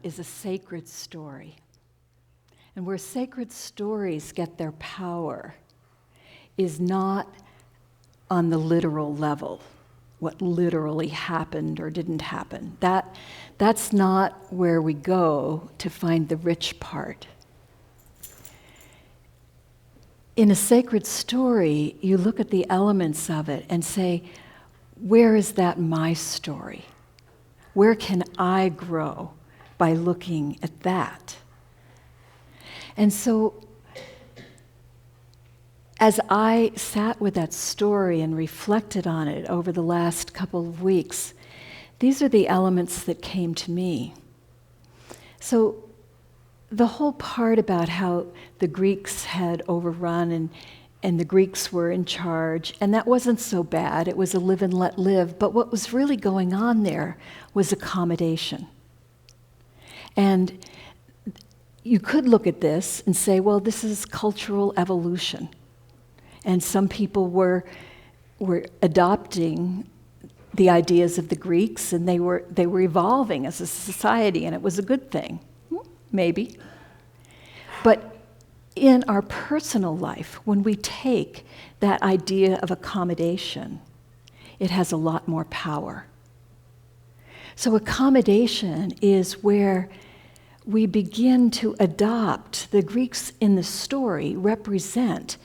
is a sacred story. And where sacred stories get their power is not on the literal level, what literally happened or didn't happen. That's not where we go to find the rich part. In a sacred story, you look at the elements of it and say, where is that my story? Where can I grow by looking at that? And so, as I sat with that story and reflected on it over the last couple of weeks, these are the elements that came to me. So, the whole part about how the Greeks had overrun and the Greeks were in charge, and that wasn't so bad. It was a live and let live. But what was really going on there was accommodation. And you could look at this and say, well, this is cultural evolution. And some people were adopting the ideas of the Greeks, and they were evolving as a society, and it was a good thing. Maybe. But in our personal life, when we take that idea of accommodation, it has a lot more power. So accommodation is where we begin to adopt. The Greeks in the story represent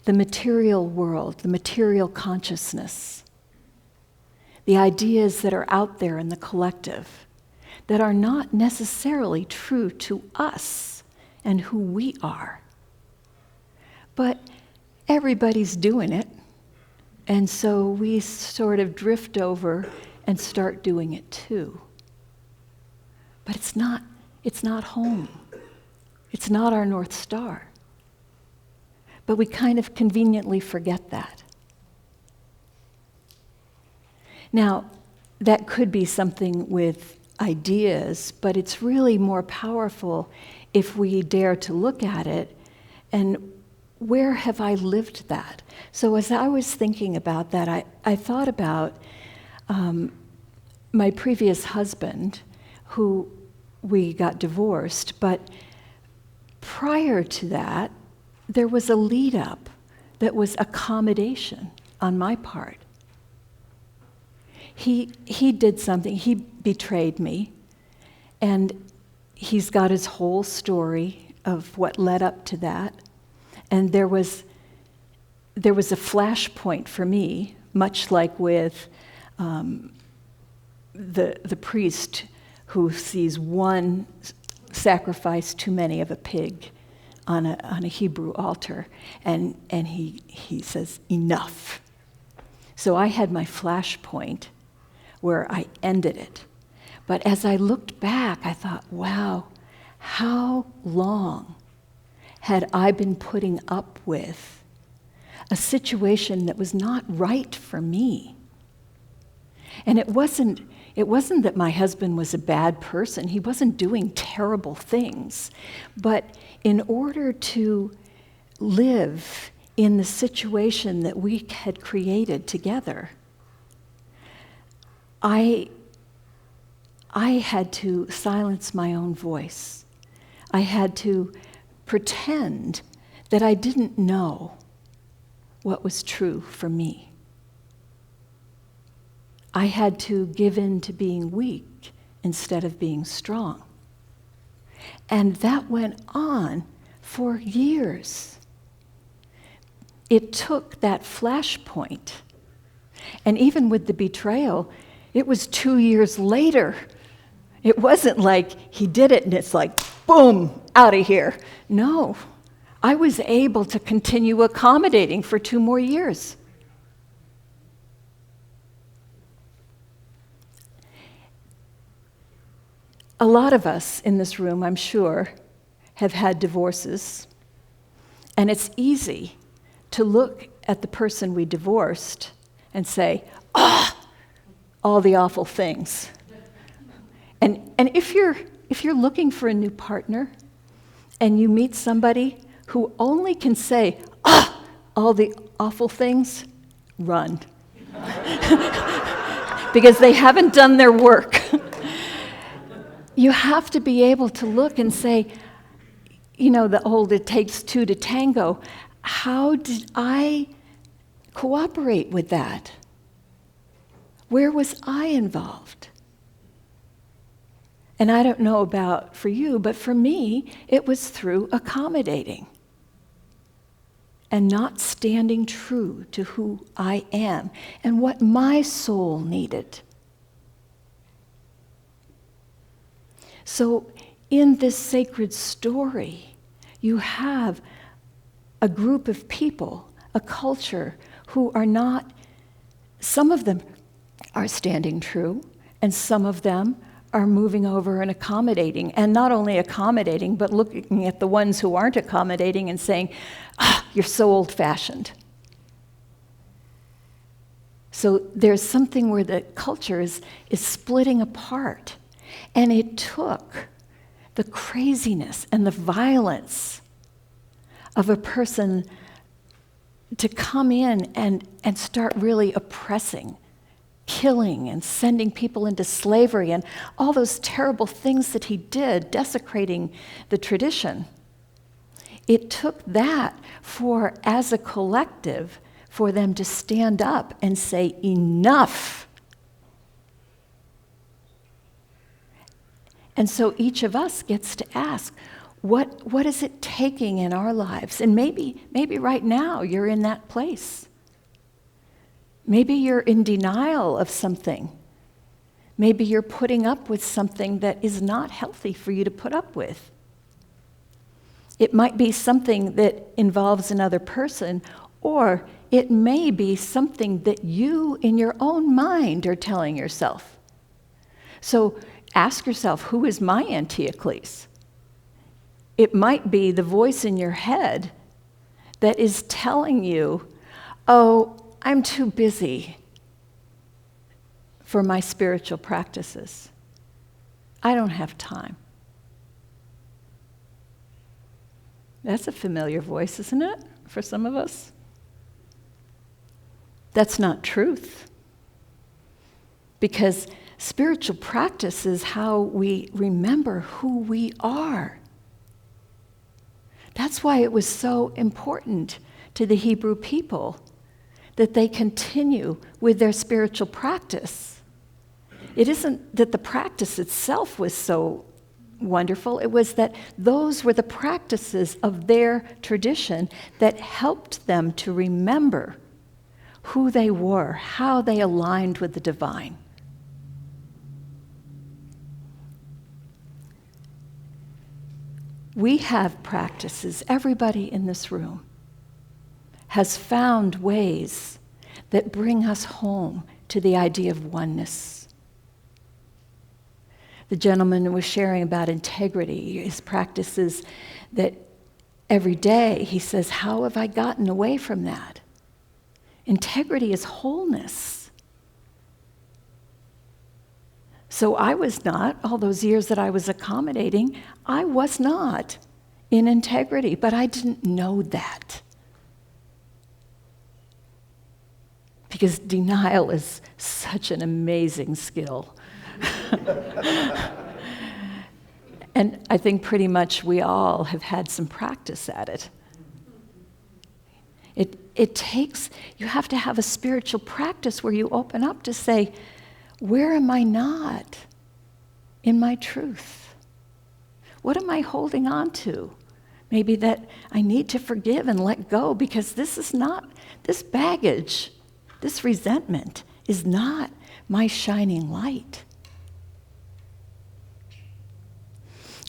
the material world, the material consciousness, the ideas that are out there in the collective that are not necessarily true to us and who we are. But everybody's doing it, and so we sort of drift over and start doing it too. But it's not home. It's not our North Star. But we kind of conveniently forget that. Now, that could be something with ideas, but it's really more powerful if we dare to look at it and where have I lived that? So as I was thinking about that, I thought about my previous husband, who we got divorced, but prior to that, there was a lead up that was accommodation on my part. He did something, he betrayed me, and he's got his whole story of what led up to that. And there was a flashpoint for me, much like with the priest who sees one sacrifice too many of a pig on a Hebrew altar, and he says, enough. So I had my flashpoint where I ended it. But as I looked back, I thought, wow, how long had I been putting up with a situation that was not right for me? And it wasn't that my husband was a bad person. He wasn't doing terrible things. But in order to live in the situation that we had created together, I had to silence my own voice. I had to pretend that I didn't know what was true for me. I had to give in to being weak instead of being strong. And that went on for years. It took that flashpoint. And even with the betrayal, it was 2 years later. It wasn't like he did it and it's like, boom, out of here. No, I was able to continue accommodating for 2 more years. A lot of us in this room, I'm sure, have had divorces. And it's easy to look at the person we divorced and say, all the awful things. And if you're looking for a new partner and you meet somebody who only can say, all the awful things, run. Because they haven't done their work. you have to be able to look and say, the old "it takes two to tango." How did I cooperate with that? Where was I involved? And I don't know about for you, but for me, it was through accommodating and not standing true to who I am and what my soul needed. So in this sacred story, you have a group of people, a culture, who are not, some of them are standing true, and some of them are moving over and accommodating, and not only accommodating, but looking at the ones who aren't accommodating and saying, you're so old-fashioned. So there's something where the culture is splitting apart, and it took the craziness and the violence of a person to come in and start really oppressing, killing and sending people into slavery and all those terrible things that he did, desecrating the tradition. It took that for, as a collective, for them to stand up and say, enough. And so each of us gets to ask, what is it taking in our lives? And maybe right now you're in that place. Maybe you're in denial of something. Maybe you're putting up with something that is not healthy for you to put up with. It might be something that involves another person, or it may be something that you in your own mind are telling yourself. So ask yourself, who is my Antiochus? It might be the voice in your head that is telling you, oh, I'm too busy for my spiritual practices. I don't have time. That's a familiar voice, isn't it, for some of us? That's not truth. Because spiritual practice is how we remember who we are. That's why it was so important to the Hebrew people that they continue with their spiritual practice. It isn't that the practice itself was so wonderful, it was that those were the practices of their tradition that helped them to remember who they were, how they aligned with the divine. We have practices, everybody in this room has found ways that bring us home to the idea of oneness. The gentleman was sharing about integrity, his practices that every day he says, how have I gotten away from that? Integrity is wholeness. So I was not, all those years that I was accommodating, I was not in integrity, but I didn't know that. Because denial is such an amazing skill. And I think pretty much we all have had some practice at it. It takes, you have to have a spiritual practice where you open up to say, where am I not in my truth? What am I holding on to? Maybe that I need to forgive and let go, because this is not, this baggage, this resentment is not my shining light.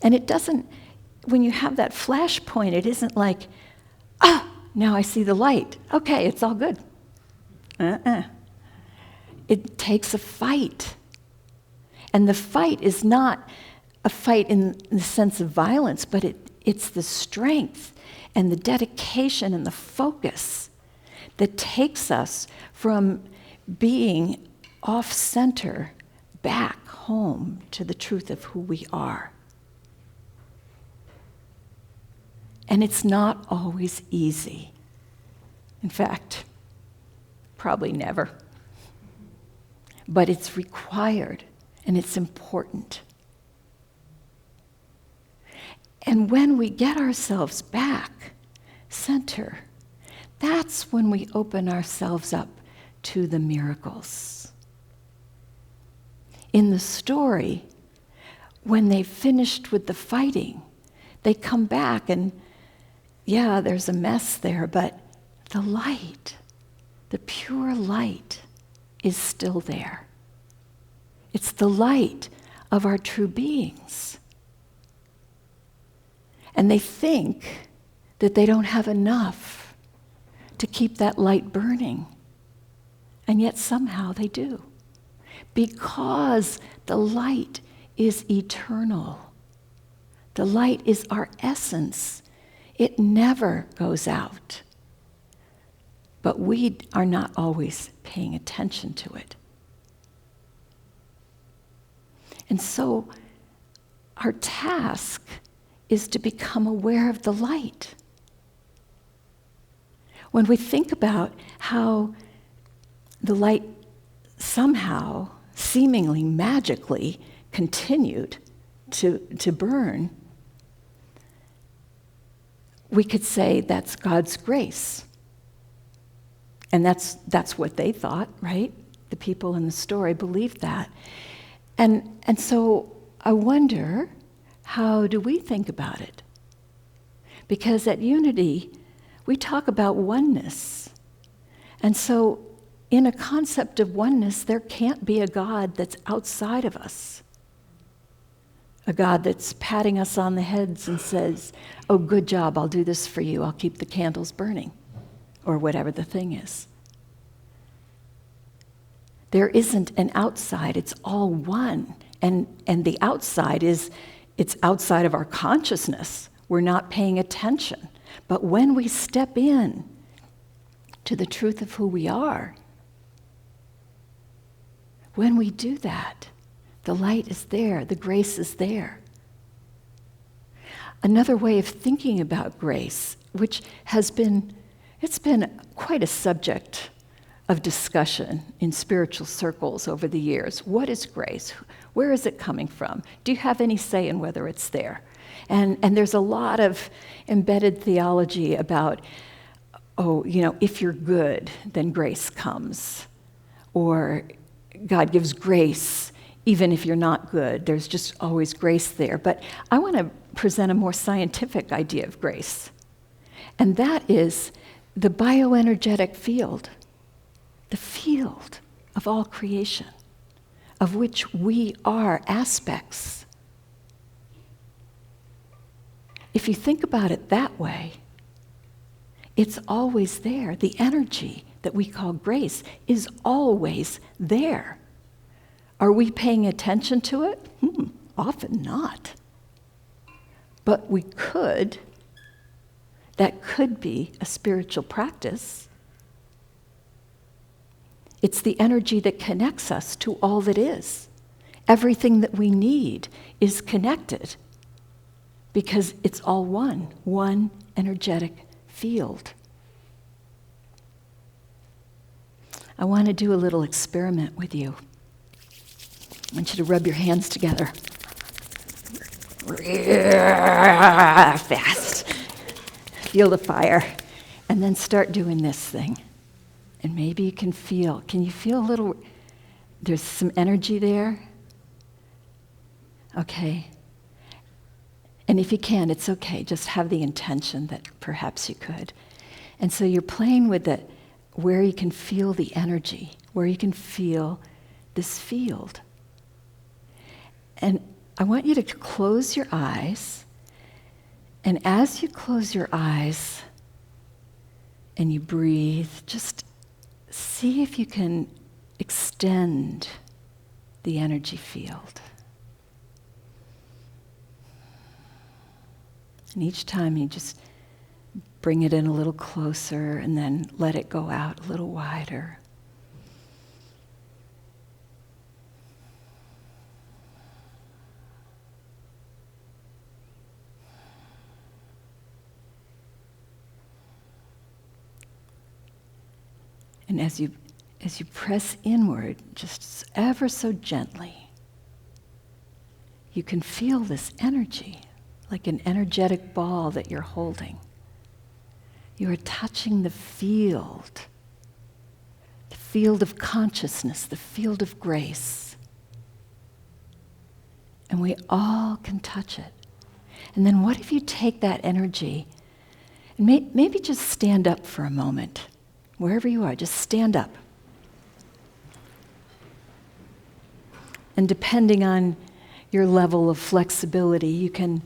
And it doesn't, when you have that flash point, it isn't like, now I see the light. Okay, it's all good. It takes a fight. And the fight is not a fight in the sense of violence, but it's the strength and the dedication and the focus that takes us from being off-center back home to the truth of who we are. And it's not always easy. In fact, probably never. But it's required and it's important. And when we get ourselves back center, that's when we open ourselves up to the miracles. In the story, when they finished with the fighting, they come back and, yeah, there's a mess there, but the light, the pure light, is still there. It's the light of our true beings. And they think that they don't have enough to keep that light burning. And yet somehow they do. Because the light is eternal. The light is our essence. It never goes out. But we are not always paying attention to it. And so our task is to become aware of the light. When we think about how the light somehow, seemingly magically, continued to burn, we could say that's God's grace. And that's what they thought, right? The people in the story believed that. And so I wonder, how do we think about it? Because at Unity, we talk about oneness. And so in a concept of oneness, there can't be a God that's outside of us. A God that's patting us on the heads and says, oh, good job, I'll do this for you, I'll keep the candles burning, or whatever the thing is. There isn't an outside, it's all one. And the outside it's outside of our consciousness. We're not paying attention. But when we step in to the truth of who we are, when we do that, the light is there, the grace is there. Another way of thinking about grace, which it's been quite a subject of discussion in spiritual circles over the years. What is grace? Where is it coming from? Do you have any say in whether it's there? And there's a lot of embedded theology about, if you're good, then grace comes. Or God gives grace even if you're not good. There's just always grace there. But I want to present a more scientific idea of grace. And that is the bioenergetic field. The field of all creation, of which we are aspects. If you think about it that way, it's always there. The energy that we call grace is always there. Are we paying attention to it? Often not. But we could. That could be a spiritual practice. It's the energy that connects us to all that is. Everything that we need is connected because it's all one energetic field. I want to do a little experiment with you. I want you to rub your hands together. Fast. Feel the fire. And then start doing this thing. And maybe you can feel a little, there's some energy there? Okay. And if you can, it's okay. Just have the intention that perhaps you could. And so you're playing with it where you can feel the energy, where you can feel this field. And I want you to close your eyes. And as you close your eyes and you breathe, just see if you can extend the energy field. And each time you just bring it in a little closer and then let it go out a little wider. And as you press inward, just ever so gently, you can feel this energy like an energetic ball that you're holding. You are touching the field of consciousness, the field of grace. And we all can touch it. And then what if you take that energy and maybe just stand up for a moment, wherever you are, just stand up. And depending on your level of flexibility, you can,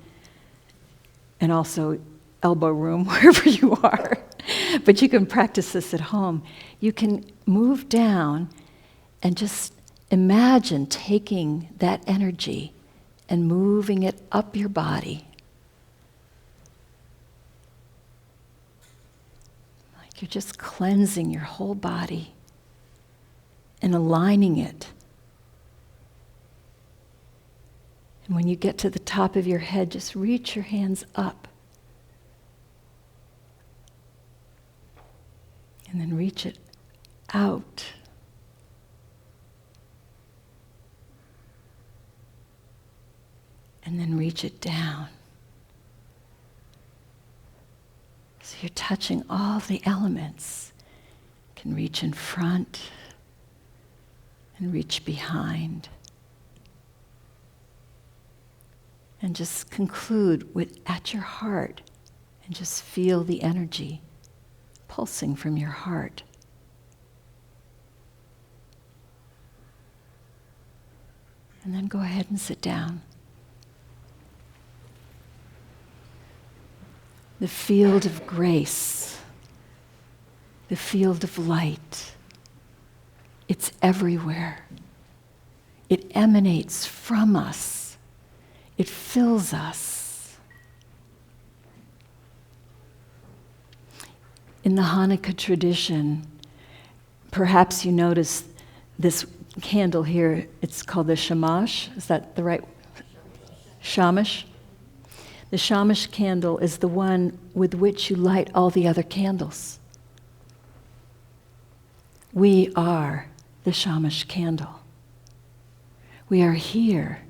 and also elbow room, wherever you are, but you can practice this at home. You can move down and just imagine taking that energy and moving it up your body. Like you're just cleansing your whole body and aligning it. And when you get to the top of your head, just reach your hands up. And then reach it out. And then reach it down. So you're touching all the elements. You can reach in front and reach behind. And just conclude with at your heart and just feel the energy pulsing from your heart. And then go ahead and sit down. The field of grace, the field of light, it's everywhere. It emanates from us. It fills us. In the Hanukkah tradition, perhaps you notice this candle here, it's called the shamash. Is that the right? Shamash? The shamash candle is the one with which you light all the other candles. We are the shamash candle. We are here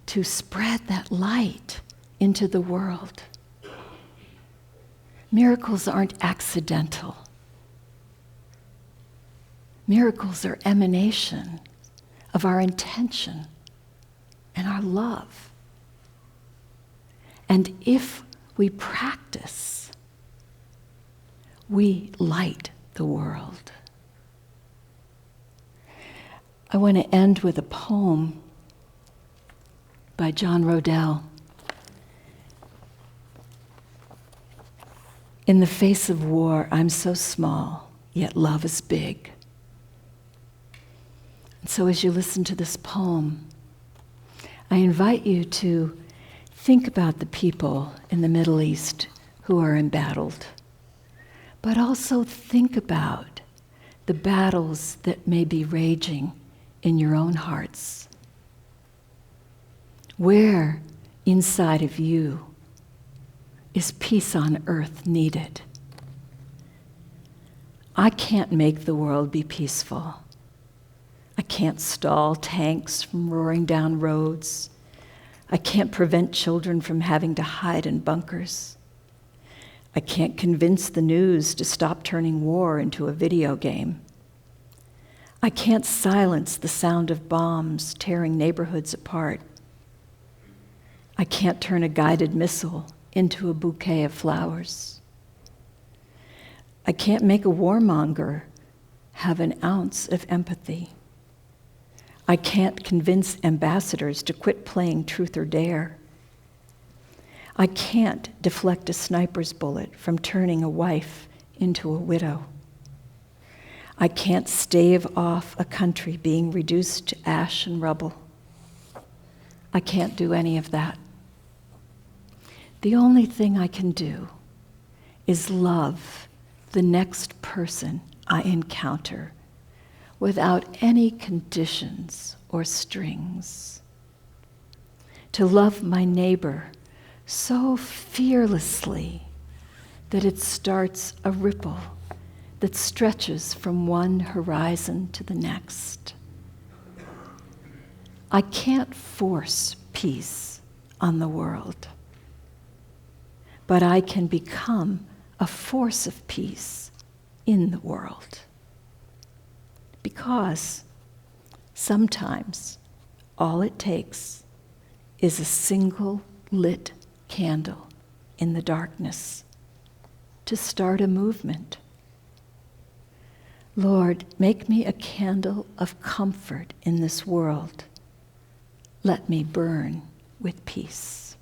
to spread that light into the world. Miracles aren't accidental. Miracles are emanation of our intention and our love. And if we practice, we light the world. I want to end with a poem by John Rodell. In the face of war, I'm so small, yet love is big. And so as you listen to this poem, I invite you to think about the people in the Middle East who are embattled, but also think about the battles that may be raging in your own hearts. Where inside of you is peace on earth needed? I can't make the world be peaceful. I can't stall tanks from roaring down roads. I can't prevent children from having to hide in bunkers. I can't convince the news to stop turning war into a video game. I can't silence the sound of bombs tearing neighborhoods apart. I can't turn a guided missile into a bouquet of flowers. I can't make a warmonger have an ounce of empathy. I can't convince ambassadors to quit playing truth or dare. I can't deflect a sniper's bullet from turning a wife into a widow. I can't stave off a country being reduced to ash and rubble. I can't do any of that. The only thing I can do is love the next person I encounter without any conditions or strings. To love my neighbor so fearlessly that it starts a ripple that stretches from one horizon to the next. I can't force peace on the world. but I can become a force of peace in the world. Because sometimes all it takes is a single lit candle in the darkness to start a movement. Lord, make me a candle of comfort in this world. Let me burn with peace.